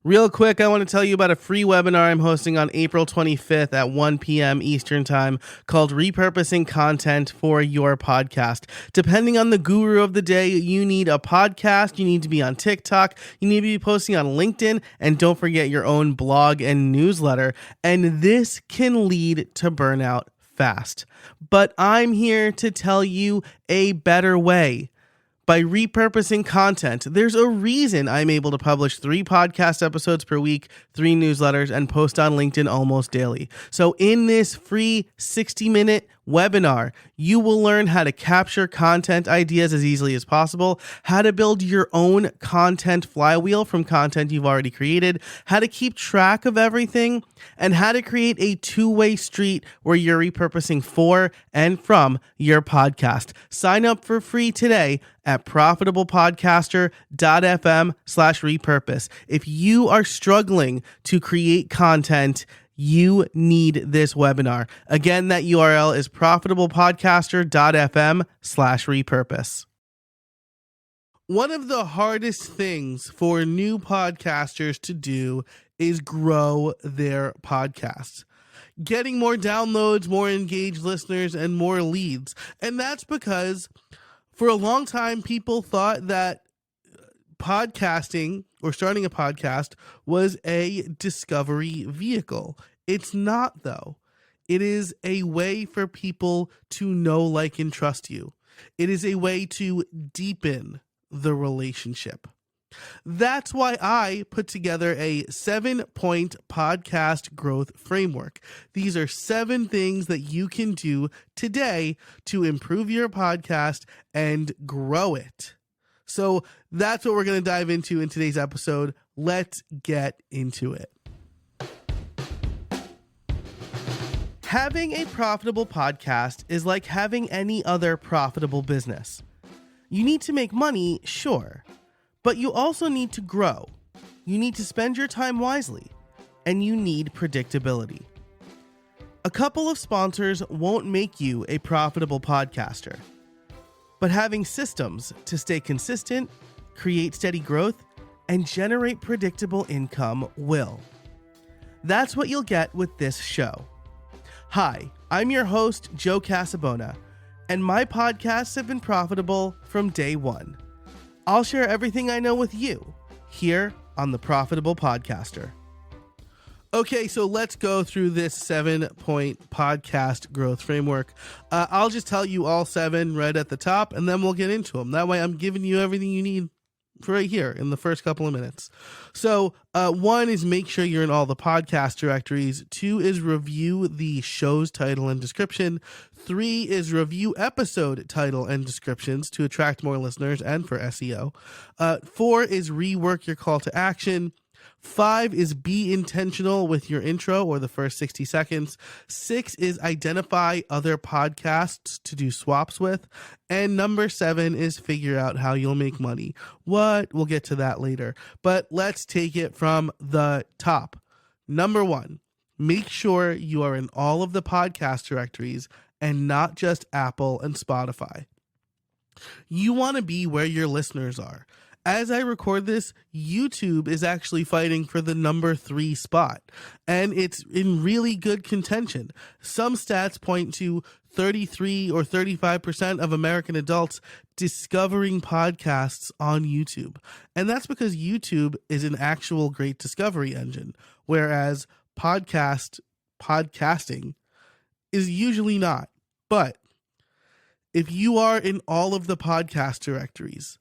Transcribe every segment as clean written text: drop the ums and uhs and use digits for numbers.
Real quick, I want to tell you about a free webinar I'm hosting on April 25th at 1 p.m. Eastern Time called Repurposing Content for Your Podcast. Depending on the guru of the day, you need a podcast, you need to be on TikTok, you need to be posting on LinkedIn, and don't forget your own blog and newsletter. And this can lead to burnout fast. But I'm here to tell you a better way. By repurposing content, there's a reason I'm able to publish 3 podcast episodes per week, 3 newsletters, and post on LinkedIn almost daily. So in this free 60-minute webinar, you will learn how to capture content ideas as easily as possible, how to build your own content flywheel from content you've already created, how to keep track of everything, and how to create a two-way street where you're repurposing for and from your podcast. Sign up for free today at profitablepodcaster.fm/repurpose. If you are struggling to create content, you need this webinar. Again, that URL is profitablepodcaster.fm/repurpose. One of the hardest things for new podcasters to do is grow their podcasts. Getting more downloads, more engaged listeners, and more leads. And that's because for a long time, people thought that podcasting or starting a podcast was a discovery vehicle. It's not, though. It is a way for people to know, like, and trust you. It is a way to deepen the relationship. That's why I put together a 7-point podcast growth framework. These are 7 things that you can do today to improve your podcast and grow it. So that's what we're going to dive into in today's episode. Let's get into it. Having a profitable podcast is like having any other profitable business. You need to make money, sure, but you also need to grow. You need to spend your time wisely, and you need predictability. A couple of sponsors won't make you a profitable podcaster, but having systems to stay consistent, create steady growth, and generate predictable income will. That's what you'll get with this show. Hi, I'm your host, Joe Casabona, and my podcasts have been profitable from day one. I'll share everything I know with you here on The Profitable Podcaster. Okay, so let's go through this 7-point podcast growth framework. I'll just tell you all 7 right at the top, and then we'll get into them. That way I'm giving you everything you need right here in the first couple of minutes. So 1 is make sure you're in all the podcast directories. 2 is review the show's title and description. 3 is review episode title and descriptions to attract more listeners and for SEO. 4 is rework your call to action. 5 is be intentional with your intro or the first 60 seconds. 6 is identify other podcasts to do swaps with. And number 7 is figure out how you'll make money. What? We'll get to that later. But let's take it from the top. Number 1, make sure you are in all of the podcast directories and not just Apple and Spotify. You want to be where your listeners are. As I record this, YouTube is actually fighting for the number 3 spot, and it's in really good contention. Some stats point to 33 or 35% of American adults discovering podcasts on YouTube. And that's because YouTube is an actual great discovery engine, whereas podcasting is usually not. But if you are in all of the podcast directories,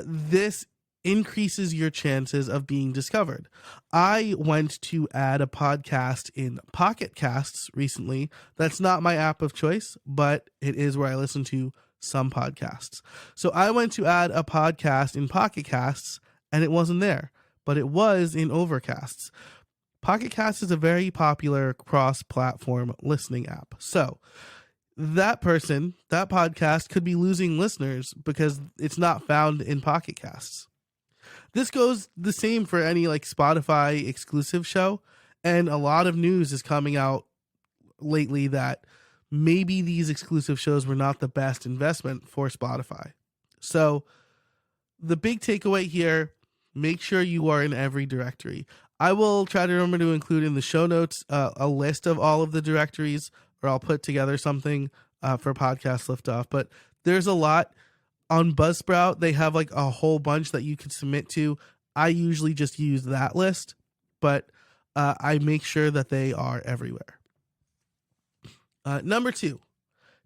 this increases your chances of being discovered. I went to add a podcast in Pocket Casts recently. That's not my app of choice, but it is where I listen to some podcasts. So I went to add a podcast in Pocket Casts, and it wasn't there, but it was in Overcasts. Pocket Casts is a very popular cross-platform listening app. So that podcast could be losing listeners because it's not found in Pocket Casts. This goes the same for any like Spotify exclusive show. And a lot of news is coming out lately that maybe these exclusive shows were not the best investment for Spotify. So the big takeaway here, make sure you are in every directory. I will try to remember to include in the show notes a list of all of the directories, or I'll put together something for Podcast Liftoff. But there's a lot. On Buzzsprout, they have like a whole bunch that you can submit to. I usually just use that list, but I make sure that they are everywhere. Number 2,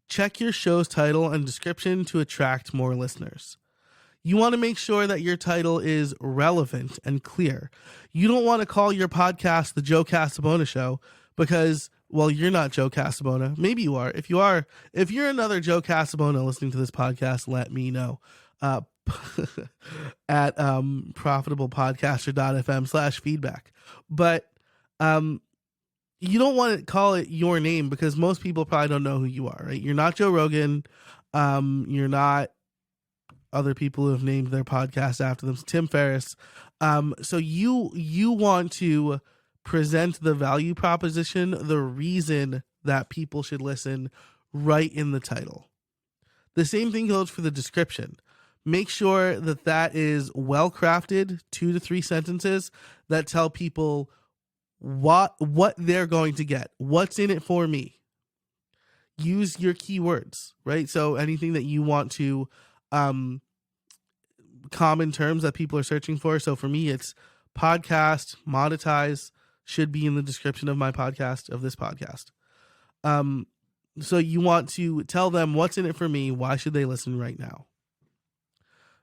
check your show's title and description to attract more listeners. You want to make sure that your title is relevant and clear. You don't want to call your podcast the Joe Casabona Show because, well, you're not Joe Casabona. Maybe you are. If you're another Joe Casabona listening to this podcast, let me know. At profitablepodcaster.fm/feedback. But you don't want to call it your name because most people probably don't know who you are, right? You're not Joe Rogan. You're not other people who have named their podcast after them. Tim Ferriss. So you want to present the value proposition, the reason that people should listen, right in the title. The same thing goes for the description. Make sure that is well crafted, 2 to 3 sentences that tell people what they're going to get, what's in it for me. Use your keywords, right? So anything that you want to common terms that people are searching for. So for me, it's podcast, monetize should be in the description of my podcast, of this podcast. So you want to tell them what's in it for me. Why should they listen right now?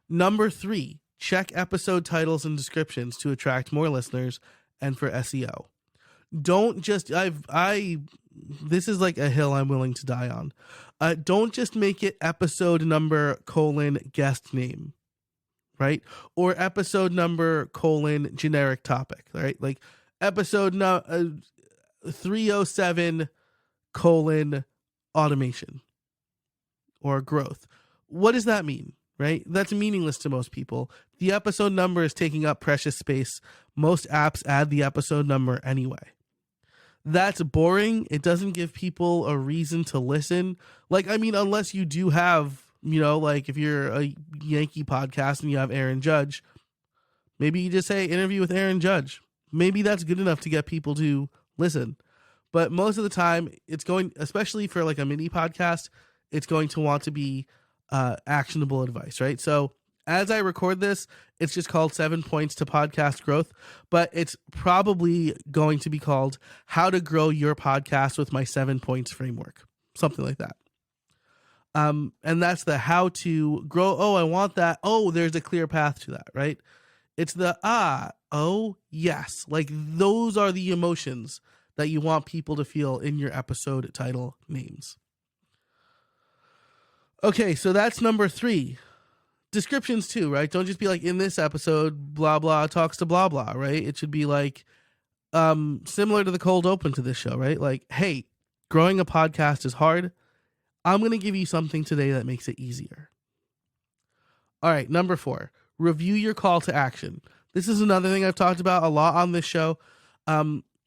Number 3, check episode titles and descriptions to attract more listeners and for SEO. Don't just, this is like a hill I'm willing to die on. Don't just make it episode number : guest name, right? Or episode number : generic topic, right? Like episode 307 : automation or growth. What does that mean, right? That's meaningless to most people. The episode number is taking up precious space. Most apps add the episode number anyway. That's boring. It doesn't give people a reason to listen. Like, I mean, unless you do have, like if you're a Yankee podcast and you have Aaron Judge, maybe you just say interview with Aaron Judge. Maybe that's good enough to get people to listen. But most of the time it's going, especially for like a mini podcast, it's going to want to be actionable advice, right? So as I record this, it's just called 7 Points to Podcast Growth, but it's probably going to be called How to Grow Your Podcast with My 7 Points Framework, something like that. And that's the how to grow. Oh, I want that. Oh, there's a clear path to that, right? It's the, oh, yes. Like those are the emotions that you want people to feel in your episode title names. Okay, so that's number 3. Descriptions too, right? Don't just be like, in this episode, blah, blah, talks to blah, blah, right? It should be like, similar to the cold open to this show, right? Like, hey, growing a podcast is hard. I'm going to give you something today that makes it easier. All right, number 4, review your call to action. This is another thing I've talked about a lot on this show.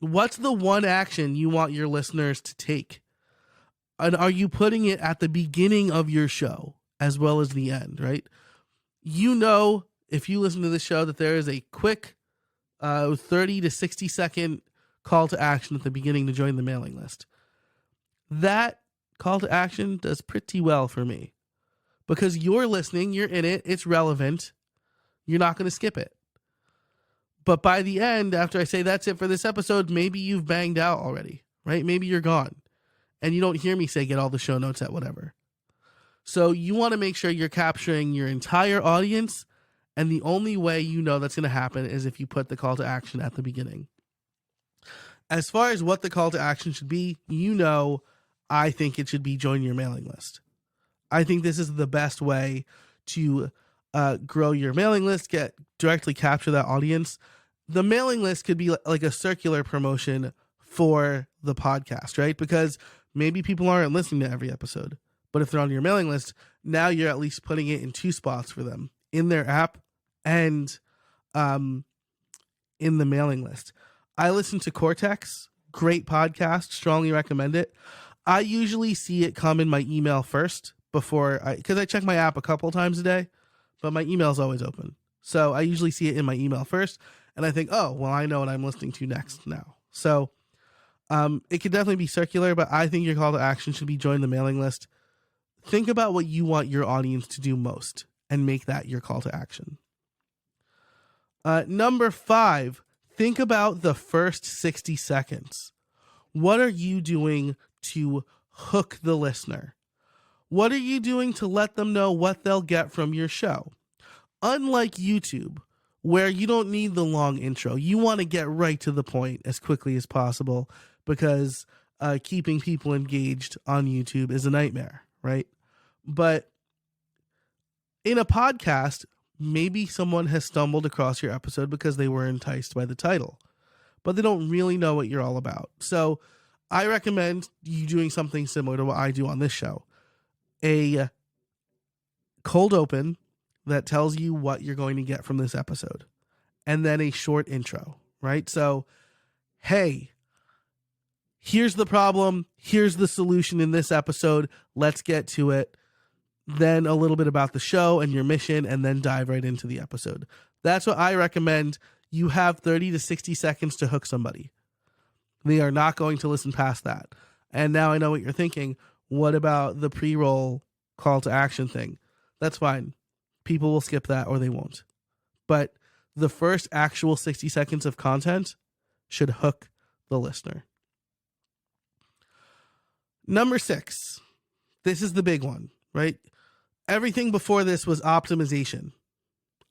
What's the one action you want your listeners to take? And are you putting it at the beginning of your show as well as the end, right? If you listen to this show, that there is a quick 30 to 60 second call to action at the beginning to join the mailing list. That call to action does pretty well for me because you're listening, you're in it, it's relevant. You're not going to skip it. But by the end, after I say that's it for this episode, maybe you've banged out already, right? Maybe you're gone and you don't hear me say get all the show notes at whatever. So you want to make sure you're capturing your entire audience, and the only way that's going to happen is if you put the call to action at the beginning. As far as what the call to action should be, I think it should be join your mailing list. I think this is the best way to grow your mailing list, directly capture that audience. The mailing list could be like a circular promotion for the podcast, right? Because maybe people aren't listening to every episode. But if they're on your mailing list, now you're at least putting it in 2 spots for them, in their app and in the mailing list. I listen to Cortex, great podcast, strongly recommend it. I usually see it come in my email first because I check my app a couple times a day, but my email is always open. So I usually see it in my email first, and I think, oh, well, I know what I'm listening to next now. So it could definitely be circular, but I think your call to action should be join the mailing list. Think about what you want your audience to do most and make that your call to action. Number 5, think about the first 60 seconds. What are you doing to hook the listener? What are you doing to let them know what they'll get from your show? Unlike YouTube, where you don't need the long intro, you want to get right to the point as quickly as possible because keeping people engaged on YouTube is a nightmare, right? But in a podcast, maybe someone has stumbled across your episode because they were enticed by the title, but they don't really know what you're all about. So I recommend you doing something similar to what I do on this show. A cold open that tells you what you're going to get from this episode, and then a short intro, right? So, hey, here's the problem. Here's the solution in this episode. Let's get to it. Then a little bit about the show and your mission, and then dive right into the episode. That's what I recommend. You have 30 to 60 seconds to hook somebody. They are not going to listen past that. And now I know what you're thinking. What about the pre-roll call to action thing? That's fine. People will skip that or they won't. But the first actual 60 seconds of content should hook the listener. Number 6. This is the big one, right? Everything before this was optimization.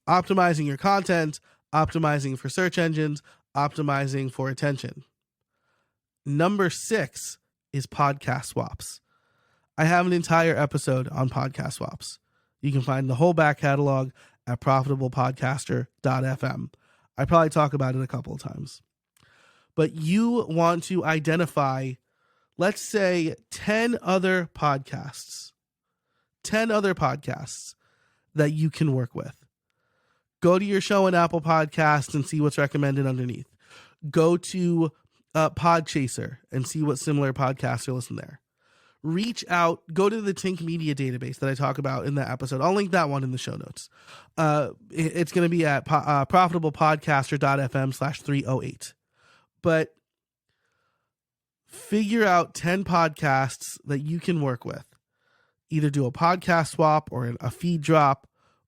Optimizing your content, optimizing for search engines, optimizing for attention. Number 6 is podcast swaps. I have an entire episode on podcast swaps. You can find the whole back catalog at profitablepodcaster.fm. I probably talk about it a couple of times. But you want to identify, let's say, 10 other podcasts that you can work with. Go to your show in Apple Podcasts and see what's recommended underneath. Go to Podchaser and see what similar podcasts are listed there. Reach out, go to the Tink Media database that I talk about in that episode. I'll link that one in the show notes. It's going to be at profitablepodcaster.fm/308. But figure out 10 podcasts that you can work with. Either do a podcast swap or a feed drop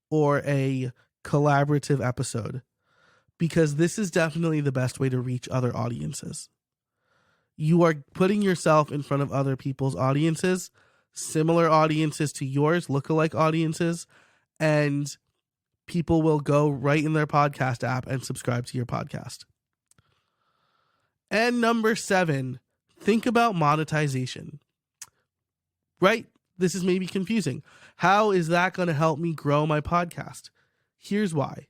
or a collaborative episode, because this is definitely the best way to reach other audiences. You are putting yourself in front of other people's audiences, similar audiences to yours, lookalike audiences, and people will go right in their podcast app and subscribe to your podcast. And number 7, think about monetization. Right? This is maybe confusing. How is that going to help me grow my podcast? Here's why.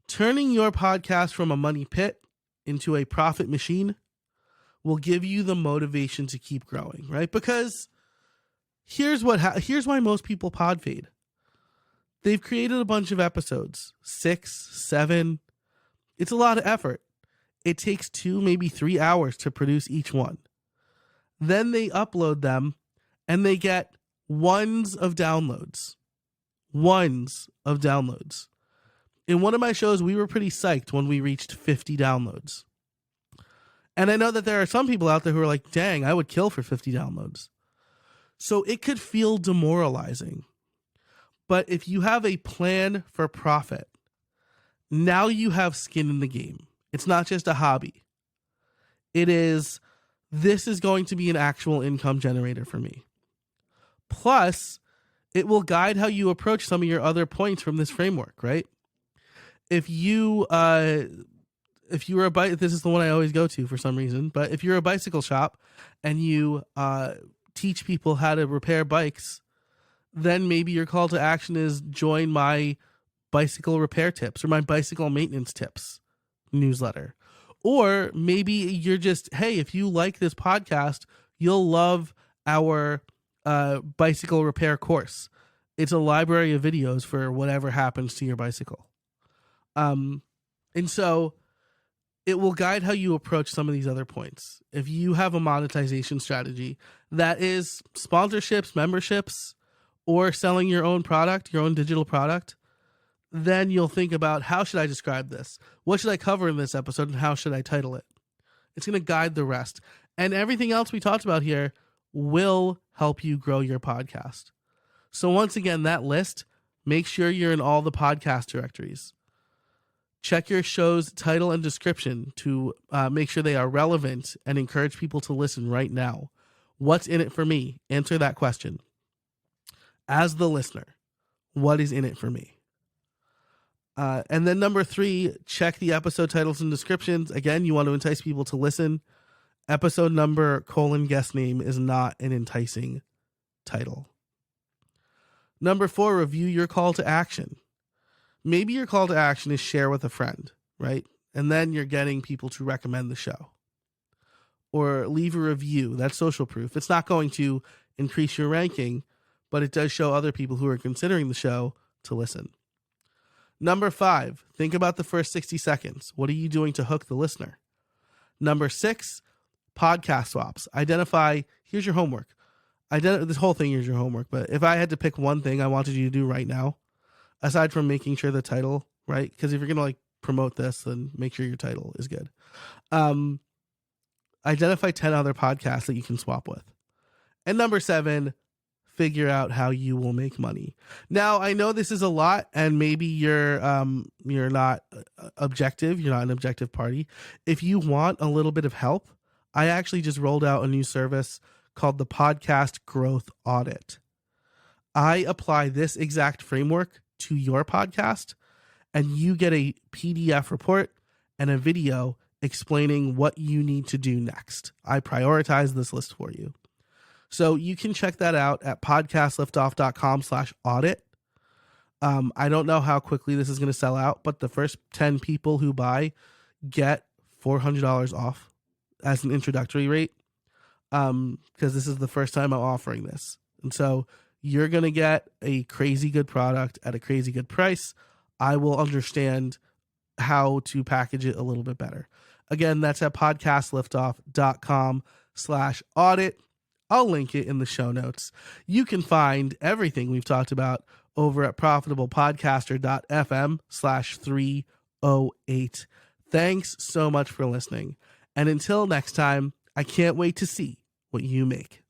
Turning your podcast from a money pit into a profit machine will give you the motivation to keep growing, right? Because here's why most people pod fade. They've created a bunch of episodes, 6, 7. It's a lot of effort. It takes 2, maybe 3 hours to produce each one. Then they upload them and they get ones of downloads. In one of my shows, we were pretty psyched when we reached 50 downloads. And I know that there are some people out there who are like, dang, I would kill for 50 downloads. So it could feel demoralizing. But if you have a plan for profit, now you have skin in the game. It's not just a hobby. This is going to be an actual income generator for me. Plus, it will guide how you approach some of your other points from this framework, right? If you were a bike, this is the one I always go to for some reason, but if you're a bicycle shop and you teach people how to repair bikes, then maybe your call to action is join my bicycle repair tips or my bicycle maintenance tips newsletter. Or maybe you're just, hey, if you like this podcast, you'll love our bicycle repair course. It's a library of videos for whatever happens to your bicycle. And so it will guide how you approach some of these other points. If you have a monetization strategy that is sponsorships, memberships, or selling your own product, your own digital product, then you'll think about, how should I describe this? What should I cover in this episode, and how should I title it? It's going to guide the rest. And everything else we talked about here will help you grow your podcast. So once again, that list, make sure you're in all the podcast directories. Check your show's title and description to make sure they are relevant and encourage people to listen right now. What's in it for me? Answer that question. As the listener, what is in it for me? And then number 3, check the episode titles and descriptions. Again, you want to entice people to listen. Episode number : guest name is not an enticing title. Number 4, review your call to action. Maybe your call to action is share with a friend, right? And then you're getting people to recommend the show. Or leave a review. That's social proof. It's not going to increase your ranking, but it does show other people who are considering the show to listen. Number 5, think about the first 60 seconds. What are you doing to hook the listener? Number 6, podcast swaps. Identify, here's your homework. This whole thing is your homework, but if I had to pick one thing I wanted you to do right now, aside from making sure the title, right? Because if you're going to promote this, then make sure your title is good. Identify 10 other podcasts that you can swap with. And number 7, figure out how you will make money. Now, I know this is a lot, and maybe you're not objective. You're not an objective party. If you want a little bit of help, I actually just rolled out a new service called the Podcast Growth Audit. I apply this exact framework to your podcast, and you get a PDF report and a video explaining what you need to do next. I prioritize this list for you. So you can check that out at podcastliftoff.com/audit. I don't know how quickly this is going to sell out, but the first 10 people who buy get $400 off as an introductory rate, because this is the first time I'm offering this. And so you're going to get a crazy good product at a crazy good price. I will understand how to package it a little bit better. Again, that's at podcastliftoff.com/audit. I'll link it in the show notes. You can find everything we've talked about over at profitablepodcaster.fm/308. Thanks so much for listening. And until next time, I can't wait to see what you make.